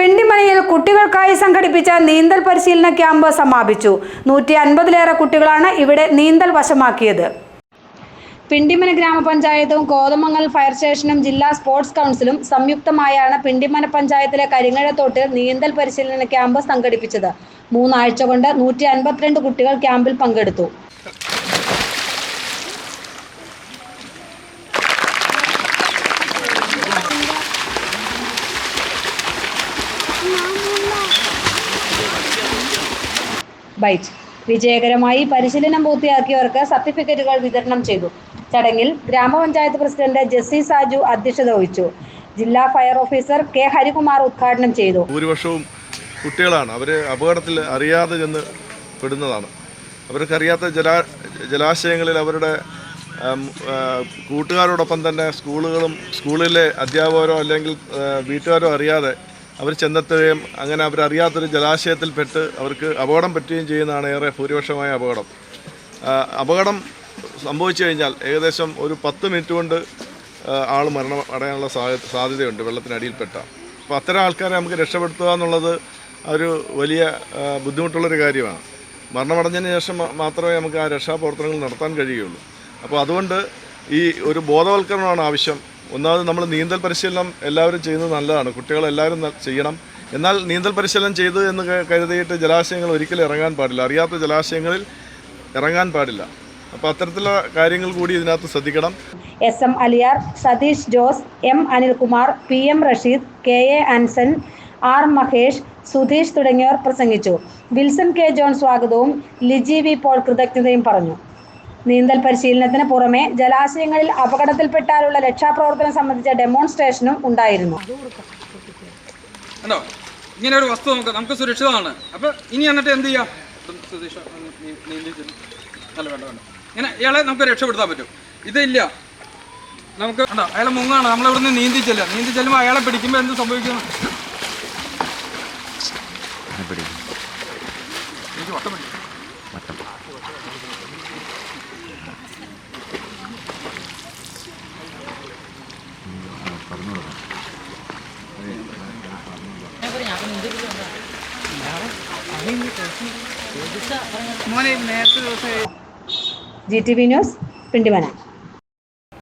പിണ്ടിമനയിൽ കുട്ടികൾക്കായി സംഘടിപ്പിച്ച നീന്തൽ പരിശീലന ക്യാമ്പ് സമാപിച്ചു. 150-ലേറെ കുട്ടികളാണ് ഇവിടെ നീന്തൽ വശമാക്കിയത്. പിണ്ടിമന ഗ്രാമപഞ്ചായത്തും കോതമംഗൽ ഫയർ സ്റ്റേഷനും ജില്ലാ സ്പോർട്സ് കൗൺസിലും സംയുക്തമായാണ് പിണ്ടിമന പഞ്ചായത്തിലെ കരിങ്ങഴത്തോട്ടിൽ നീന്തൽ പരിശീലന ക്യാമ്പ് സംഘടിപ്പിച്ചത്. 3 ആഴ്ച കൊണ്ട് 152 കുട്ടികൾ ക്യാമ്പിൽ പങ്കെടുത്തു. വിജയകരമായി പരിശീലനം പൂർത്തിയാക്കിയവർക്ക് സർട്ടിഫിക്കറ്റുകൾ വിതരണം ചെയ്തു. ചടങ്ങിൽ ഗ്രാമപഞ്ചായത്ത് പ്രസിഡന്റ് ജെസ്സി സാജു അധ്യക്ഷത വഹിച്ചു. ജില്ലാ ഫയർ ഓഫീസർ കെ ഹരികുമാർ ഉദ്ഘാടനം ചെയ്തു. ഭൂരിപക്ഷവും കുട്ടികളാണ്. അവർ അപകടത്തിൽ അറിയാതെ ചെന്ന് പെടുന്നതാണ്. അവർക്കറിയാത്ത ജലാശയങ്ങളിൽ അവരുടെ കൂട്ടുകാരോടൊപ്പം തന്നെ സ്കൂളിലെ അധ്യാപകരോ അല്ലെങ്കിൽ വീട്ടുകാരോ അറിയാതെ അവർ ചെന്നെത്തുകയും അങ്ങനെ അവരറിയാത്തൊരു ജലാശയത്തിൽ പെട്ട് അവർക്ക് അപകടം പറ്റുകയും ചെയ്യുന്നതാണ് ഏറെ ഭൂരിപക്ഷമായ അപകടം സംഭവിച്ചു കഴിഞ്ഞാൽ ഏകദേശം ഒരു 10 മിനിറ്റ് കൊണ്ട് ആൾ മരണം അടയാനുള്ള സാധ്യതയുണ്ട് വെള്ളത്തിനടിയിൽപ്പെട്ട. അപ്പോൾ അത്തരം ആൾക്കാരെ നമുക്ക് രക്ഷപ്പെടുത്തുക എന്നുള്ളത് ഒരു വലിയ ബുദ്ധിമുട്ടുള്ളൊരു കാര്യമാണ്. മരണമടഞ്ഞതിന് ശേഷം മാത്രമേ നമുക്ക് ആ രക്ഷാപ്രവർത്തനങ്ങൾ നടത്താൻ കഴിയുകയുള്ളൂ. അപ്പോൾ അതുകൊണ്ട് ഈ ഒരു ബോധവൽക്കരണമാണ് ആവശ്യം. ഒന്നാമത് നമ്മൾ നീന്തൽ പരിശീലനം എല്ലാവരും ചെയ്യുന്നത് നല്ലതാണ്, കുട്ടികളെല്ലാവരും ചെയ്യണം. എന്നാൽ നീന്തൽ പരിശീലനം ചെയ്തു എന്ന് കരുതിയിട്ട് ജലാശയങ്ങൾ ഒരിക്കലും ഇറങ്ങാൻ പാടില്ല, അറിയാത്ത ജലാശയങ്ങളിൽ ഇറങ്ങാൻ പാടില്ല. അപ്പോൾ അത്തരത്തിലുള്ള കാര്യങ്ങൾ കൂടി ഇതിനകത്ത് ശ്രദ്ധിക്കണം. SM Aliyar, Satheesh Jose, M Anilkumar, PM Rasheed, KA Anson, R Mahesh, Sudheesh തുടങ്ങിയവർ പ്രസംഗിച്ചു. വിൽസൺ K ജോൺ സ്വാഗതവും ലിജി V പോൾ കൃതജ്ഞതയും പറഞ്ഞു. നീന്തൽ പരിശീലനത്തിന് പുറമെ ജലാശയങ്ങളിൽ അപകടത്തിൽപ്പെട്ടാലുള്ള രക്ഷാപ്രവർത്തനം സംബന്ധിച്ച ഡെമോൺസ്ട്രേഷനും ഉണ്ടായിരുന്നു. ഇങ്ങനെ ഒരു വസ്തു നമുക്ക് സുരക്ഷിതമാണ്. അപ്പോൾ ഇനി എന്നിട്ട് എന്ത് ചെയ്യാം? ഇങ്ങനെ ഇയാളെ നമുക്ക് രക്ഷപ്പെടുത്താൻ പറ്റും. ഇതില്ല, നമുക്ക് അയാളെ മുങ്ങാണ്, നമ്മളിവിടുന്ന് നീന്തി ചെല്ലുമ്പോൾ അയാളെ പിടിക്കുമ്പോൾ എന്ത് സംഭവിക്കുന്നു? എനിക്ക് വട്ടം പിടിക്കും. GTV news, Pindimana.